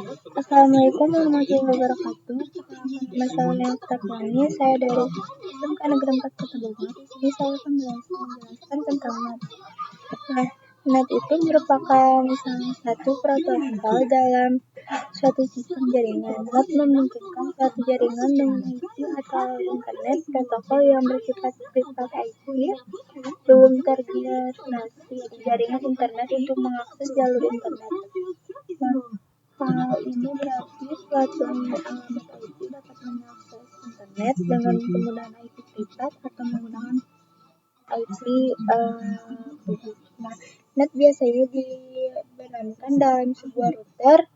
Assalamualaikum warahmatullahi wabarakatuh. Nama saya Takwani, saya dari SMK Negeri 4 Kota Bogor. Di sini saya akan menjelaskan tentang NAT. Nah, NAT itu merupakan salah satu protokol dalam suatu sistem jaringan. NAT memungkinkan suatu jaringan dengan IP atau internet protokol yang bersifat privat IP belum terintegrasi di jaringan internet untuk mengakses jalur internet. Hal ini berarti suatu alamat IP dapat mengakses internet dengan penggunaan IP privat atau menggunakan IP publik. NAT biasanya dibenamkan dalam sebuah router.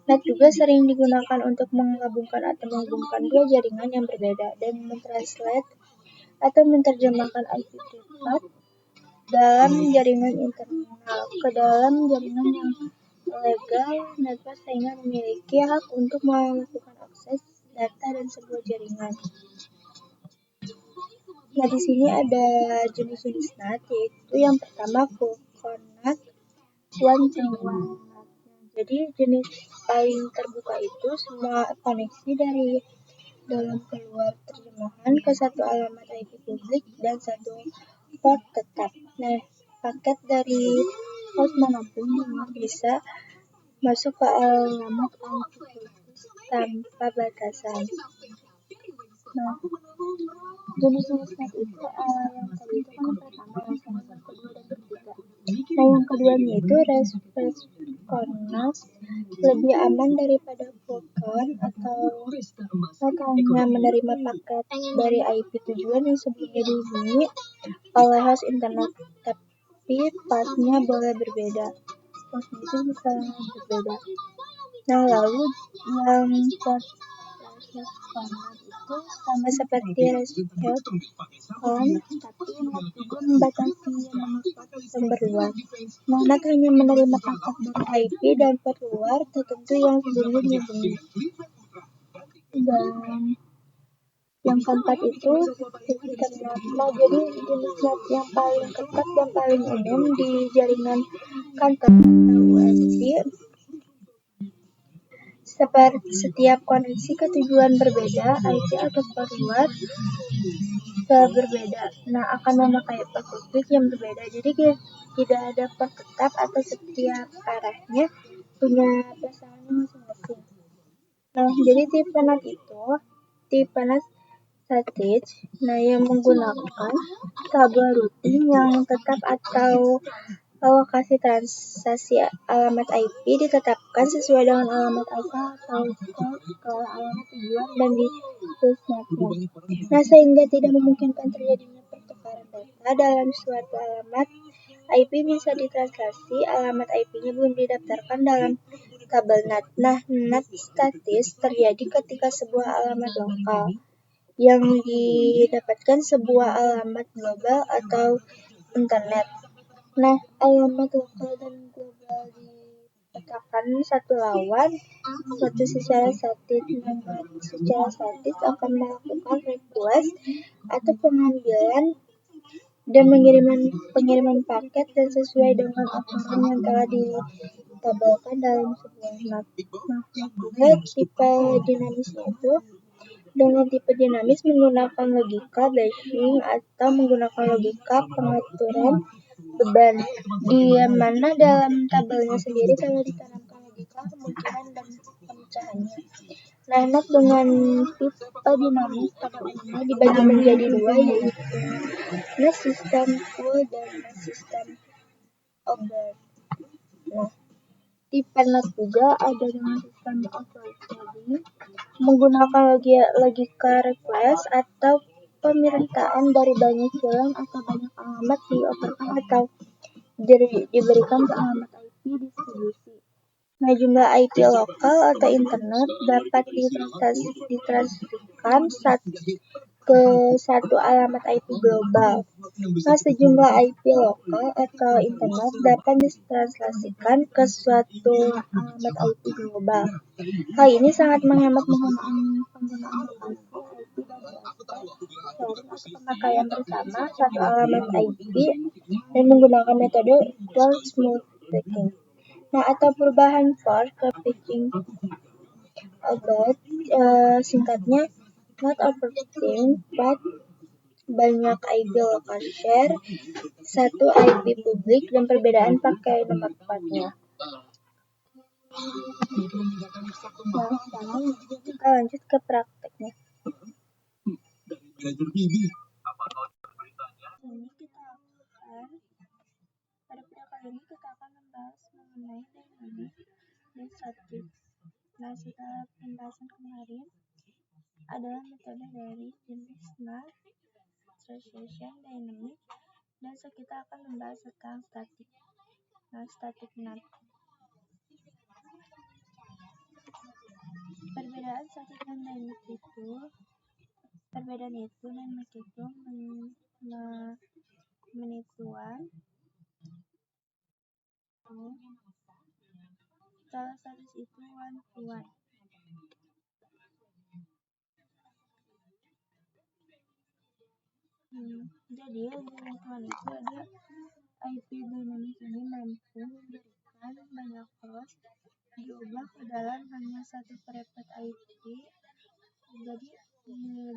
NAT juga sering digunakan untuk menggabungkan atau menghubungkan dua jaringan yang berbeda dan mentranslate atau menerjemahkan IP privat dalam jaringan internal ke dalam jaringan yang legal. Network sehingga memiliki hak untuk melakukan akses data dan sebuah jaringan. Nah, di sini ada jenis-jenis NAT, yaitu yang pertama Coconut One to One. Jadi jenis paling terbuka itu semua koneksi dari dalam keluar terjemahan ke satu alamat IP publik dan satu port tetap. Nah, paket dari host manapun yang bisa masuk ke alamat IP tanpa batasan. Nah, jenis-jenis NAT itu yang tadi itu kan pertama, yang kedua dan ketiga. Nah, yang keduanya itu Response lebih aman daripada Photon atau hanya menerima paket dari IP tujuan yang sebelumnya dihubungi oleh host internet, tapi pathnya boleh berbeda. Pathnya itu bisa berbeda. Nah, lalu yang Response itu sama seperti Respon, tapi NAT juga membatasi nomor port sumber luar. Nah, NAT hanya menerima paket dari IP dan port luar tertentu yang sebelumnya dihubungi. Dan yang keempat itu Ethernet. Nah, jadi jenis NAT yang paling ketat dan paling umum di jaringan kantor atau USB. Seperti setiap koneksi ke tujuan berbeda, IP atau port luar berbeda. Nah, akan memakai port publik yang berbeda. Jadi tidak ada port tetap atau setiap arahnya punya pasangannya masing-masing. Nah, jadi tipe NAT itu tipe NAT statis. Nah, yang menggunakan kabel routing yang tetap atau lokasi transaksi alamat IP ditetapkan sesuai dengan alamat asal atau ke alamat tujuan dan di pusatnya. Nah, sehingga tidak memungkinkan terjadinya pertukaran data dalam suatu alamat IP bisa ditranslasi. Alamat IP-nya belum didaftarkan dalam tabel NAT. Nah, NAT statis terjadi ketika sebuah alamat lokal yang didapatkan sebuah alamat global atau internet. Nah, alamat lokal dan global dipetakan satu lawan satu secara statis. Secara statis akan melakukan request atau pengambilan dan pengiriman paket dan sesuai dengan aturan yang telah ditabelkan dalam sebuah NAT. Nah, juga tipe dinamisnya itu dengan tipe dinamis menggunakan logika batching atau menggunakan logika pengaturan beban, di mana dalam tabelnya sendiri telah ditanamkan logika kemungkinan dan pemecahannya. Nah, NAT dengan tipe dinamis pada umumnya dibagi menjadi dua, yaitu NAT sistem full dan NAT sistem overt. Nah, tipe NAT juga ada dengan sistem overloading menggunakan logika request atau pemintaan dari banyak jalan atau banyak alamat dioperkan atau diberikan ke alamat IP distribusi. Nah, jumlah IP lokal atau internet dapat ditransferkan ke satu alamat IP global. Nah, sejumlah IP lokal atau internet dapat ditranslasikan ke suatu alamat IP global. Hal ini sangat menghemat penggunaan lokasi IP dan sharing atau pemakaian bersama satu alamat IP dan menggunakan metode equal smooth packing. Nah, atau perubahan for ke pitching about singkatnya not overthink but banyak IP local share, satu IP publik dan perbedaan pakai nomor tempatnya. Nah, sekarang kita lanjut ke prakteknya. Pada kali ini kita akan membahas mengenai dynamic dan static. Nah, setelah pembahasan kemarin adalah metode dari jenis NAT, translation, dynamic, dan kita akan membahas tentang static. Nah, static NAT. Perbedaan static dan dynamic itu menituan kalau status itu one to one. Jadi penituan itu ada IP dynamic ini mampu memberikan banyak host diubah ke dalam hanya satu private IP. Jadi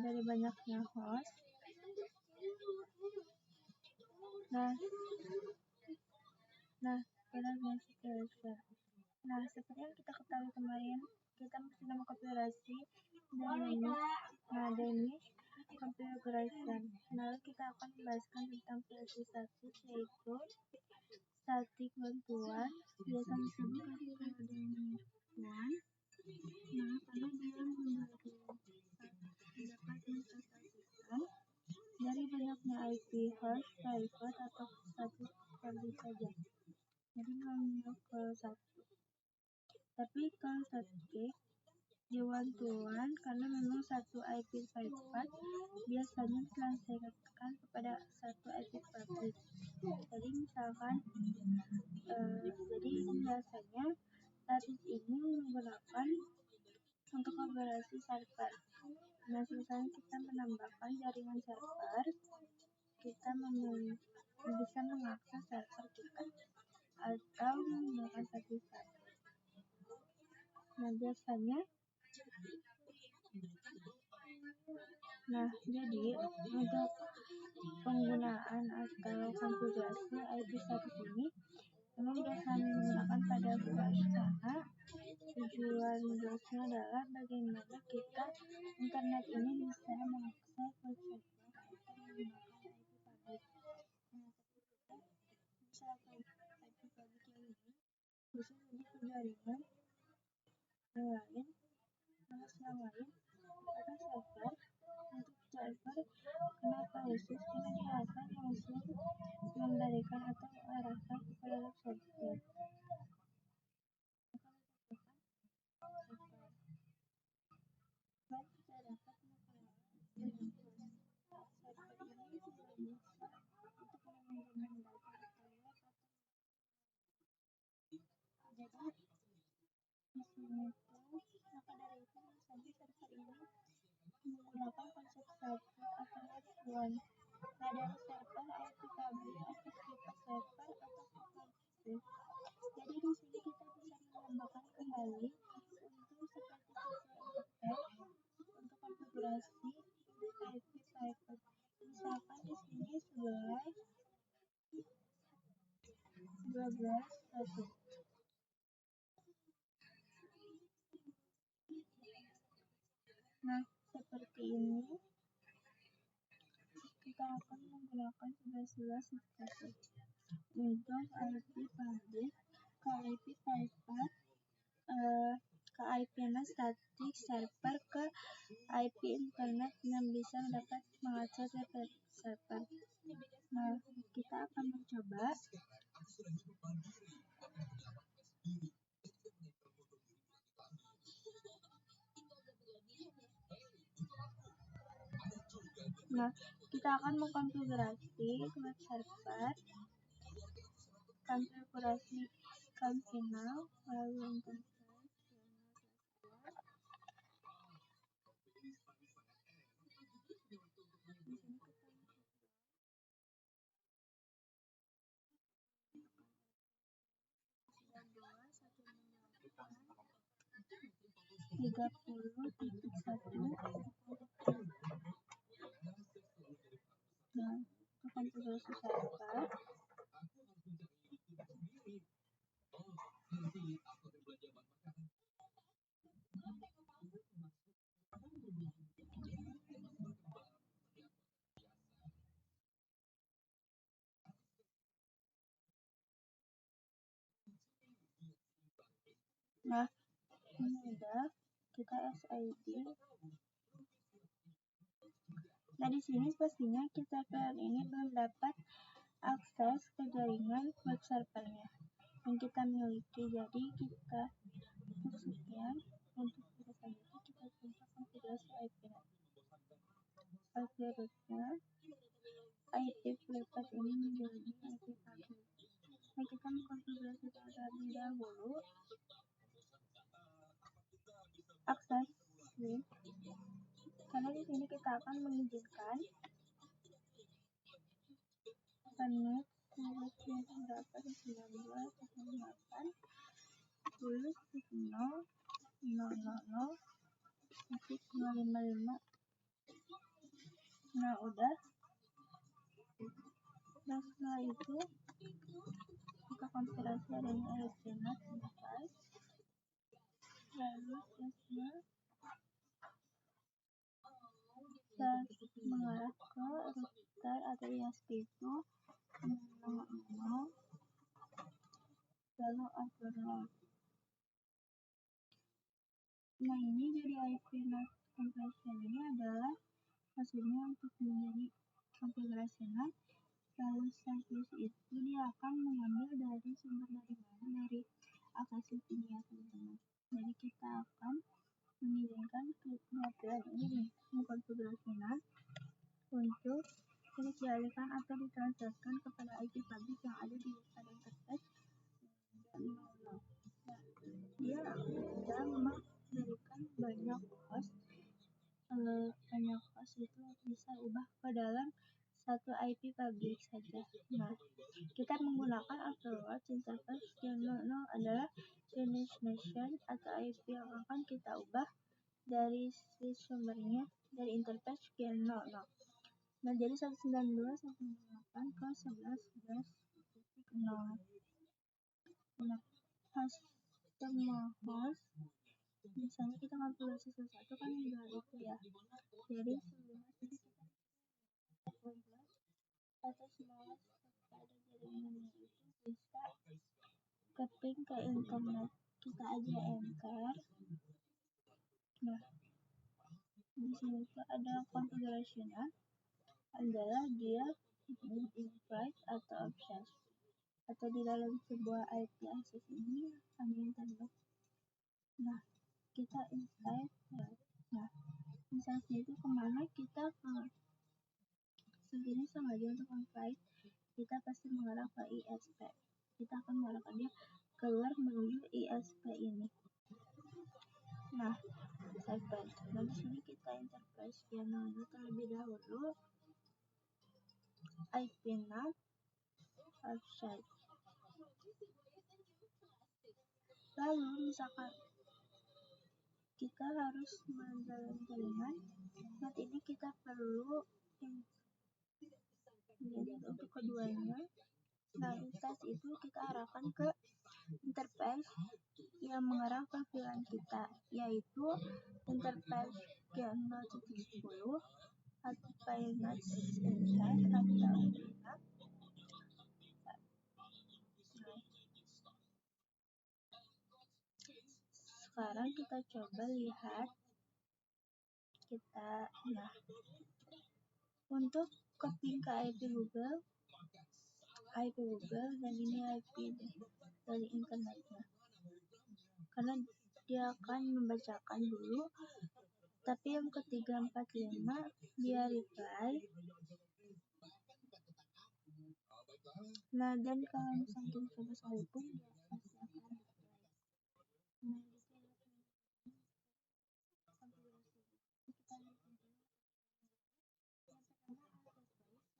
dari banyaknya host. Nah, seperti yang kita ketahui kemarin, kita sudah mengkonfigurasi dynamic configuration. Lalu kita akan membahaskan tentang versi 1, yaitu static bantuan, biasa disebut dengan dynamic one. Nah, karena dia dapat investasikan dari banyaknya IP host private atau satu kali saja. Jadi hanya ke satu. Tapi kalau static di one to one karena memang satu IP private biasanya ditransferkan kepada satu IP public. Jadi misalkan biasanya static ini menggunakan untuk konfigurasi server. Nah, misalnya kita menambahkan jaringan server, kita bisa mengakses server kita atau menggunakan sertifikat. Nah, biasanya jadi untuk penggunaan atau konfigurasi IP static ini memang biasanya menggunakan pada flash karena tujuan BIOSnya adalah bagaimana kita internet ini bisa mengakses website atau menggunakan IP publik. Misalkan IP publik yang ini bisa jadi jaringan yang lain atau server. Untuk server kenapa khusus? Karena dia akan langsung memberikan atau mengarahkan kepada web server. Menggunakan konsep satu atau one. Nah, dari server IP publik atau server atau public. Jadi di sini kita bisa menambahkan kembali untuk seperti untuk konfigurasi IP private. Misalkan di sini 12 1. Nah, seperti ini kita akan menggunakan 11 untuk IP public ke IP private ke IP-nya static server ke IP internet yang bisa dapat mengakses server. Nah, kita akan mencoba. Nah, kita akan mengkonfigurasi web server, konfigurasi final, lalu interface. 30.1. Nah, ke konfigurasi server. Nah, ini udah kita SID. Nah, di sini pastinya kita ini belum dapat akses ke jaringan web servernya yang kita miliki. Jadi kita sekian untuk video selanjutnya kita coba konfigurasi IP rootnya. IP privat ini menjadi IP public. Nah, kita mengkonfigurasi terlebih dahulu akses link, karena di sini kita akan mengizinkan net berapa 19.10.0.055. Nah, udah. Nah, setelah itu kita konfigurasi adanya RSNet device, lalu tesnya mengarah ke router atau ISP itu 0.0, lalu upload. Nah, ini jadi IP NAT compression ini adalah maksudnya untuk menjadi konfigurasi NAT. Lalu service itu dia akan mengambil dari sumber dari mana, dari akses ini ya teman-teman. Jadi kita akan mengizinkan kemampuan ini mengkonfigurasi NAT untuk dialihkan atau ditransferkan kepada IP public yang ada di pada interface. Nah, dia bisa memberikan banyak host itu bisa ubah ke dalam satu IP public saja. Nah, kita menggunakan approach interface yang 00 adalah destination atau IP yang akan kita ubah dari si sumbernya dari interface yang 00. Nah, jadi 192.168 ke 11.11.0. Nah, semua host misalnya kita konfigurasi sesuatu kan enggak itu ya. Jadi sebelumnya kita kompleks atau semua pada jaringannya itu bisa ke ping ke internet. Kita aja enter. Nah, di sini tuh ada konfigurasinya adalah dia invite atau access atau di dalam sebuah IP access ini hanya internet. Nah, kita invite. Nah, misalnya itu kemana kita ke segini sengaja untuk invite, kita pasti mengarah ke ISP. Kita akan mengarahkan dia keluar menuju ISP ini. Nah, segment. Nah, di sini kita interface channelnya terlebih dahulu. IP NAT outside. Lalu misalkan kita harus menjalin jaringan, nanti ini kita perlu untuk keduanya. Nah, tes itu kita arahkan ke interface yang mengarah ke VLAN kita, yaitu interface yang 0.10 atau VLAN inside atau VLAN. Sekarang kita coba lihat nah, untuk copy ke IP Google dan ini IP dari internetnya, karena dia akan membacakan dulu, tapi yang ketiga 45 dia reply. Nah, dan kalau misalnya kita coba sekalipun dia pasti akan reply. Nah, di sini konfigurasi kita lihat yang pertama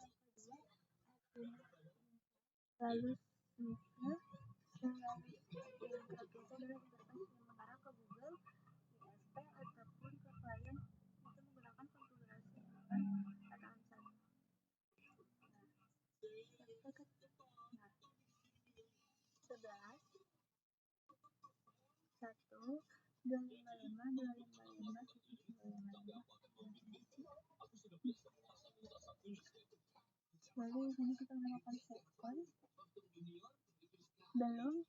access base, yang kedua lalu lalu yang ketiga adalah interface yang mengarah ke Google ISP. Lalu di sini kita menggunakan second. Belum.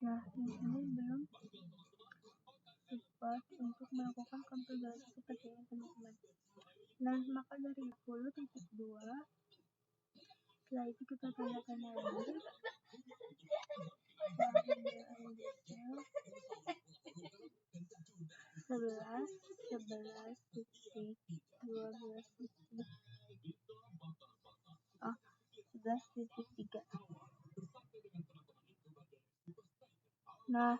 Nah, di sini belum support untuk melakukan konfigurasi seperti ini, teman-teman. Nah, maka dari 10.2 setelah itu kita tanda lagi 11.3. Nah,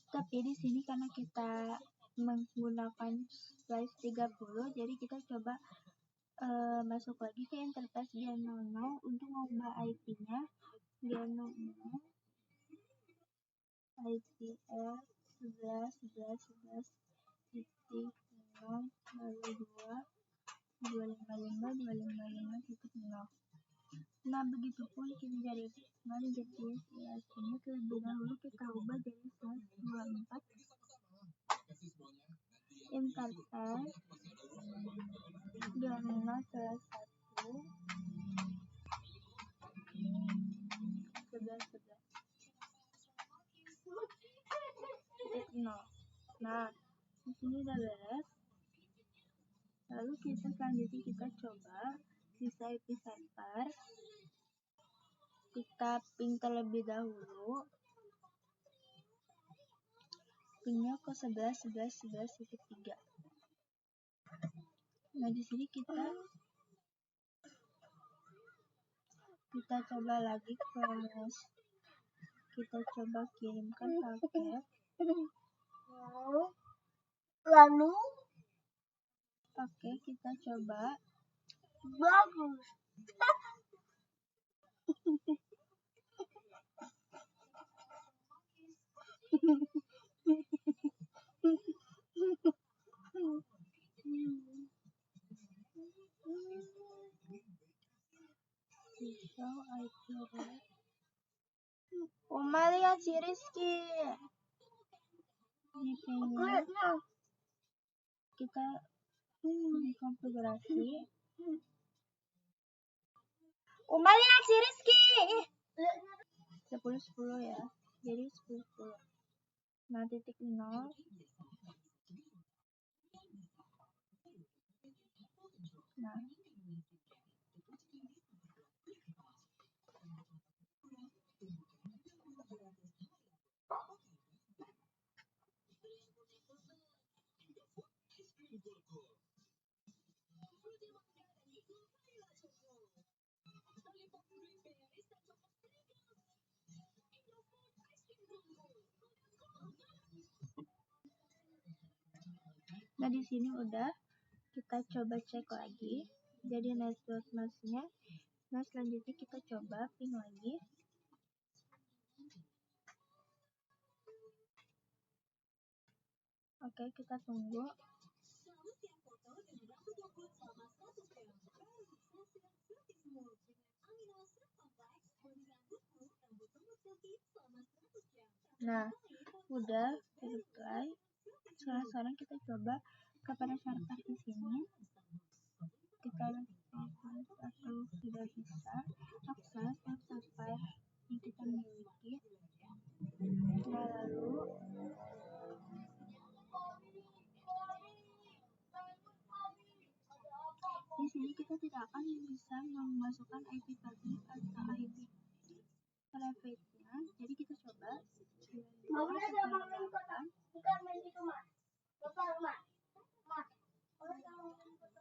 tapi di sini karena kita menggunakan slice 30, jadi kita coba masuk lagi ke interface Gen 00 untuk mengubah IP-nya. Gen 00 IPR 11.11.11.0.2.255.255.255.0. Nah, begitupun kita dari JPS IAS-nya terlebih dahulu kita ubah jadi 124 interface Gen 0 /1 11.11.0. Nah, di sini udah beres. Lalu kita selanjutnya kita coba sisa IP server. Kita ping terlebih dahulu. Pingnya ke 11.11.11.3. Nah, di sini kita coba lagi kita coba kirimkan paket. Lalu oke, kita coba. Bagus. Oma lihat si Rizky. Di pingnya kita konfigurasi. Oma lihat si Rizky. 10.10 ya. Jadi 10.10. Nah, titik 0. Nah, di sini udah. Kita coba cek lagi. Jadi network masnya. Nah, selanjutnya kita coba ping lagi. Oke, kita tunggu. Nah, udah reply. Sekarang kita coba kepada server di sini. Kita akses atau tidak bisa akses server yang kita miliki. Nah, lalu di sini kita tidak akan bisa memasukkan IP public atau IP private-nya. Jadi kita coba.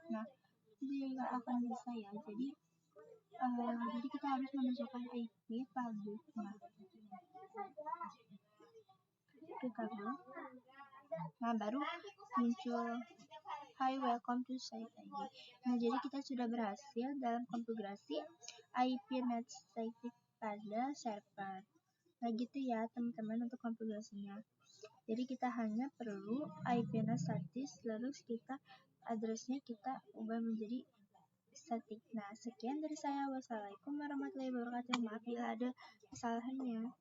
Nah, ini nggak akan bisa ya. Jadi kita harus memasukkan IP public. Kita nah, baru muncul hi welcome to site lagi. Nah, jadi kita sudah berhasil dalam konfigurasi IP net static pada server. Nah, gitu ya teman-teman untuk konfigurasinya. Jadi kita hanya perlu IP net statis, lalu kita addressnya kita ubah menjadi static. Nah, sekian dari saya. Wassalamualaikum warahmatullahi wabarakatuh. Maaf bila ada kesalahannya.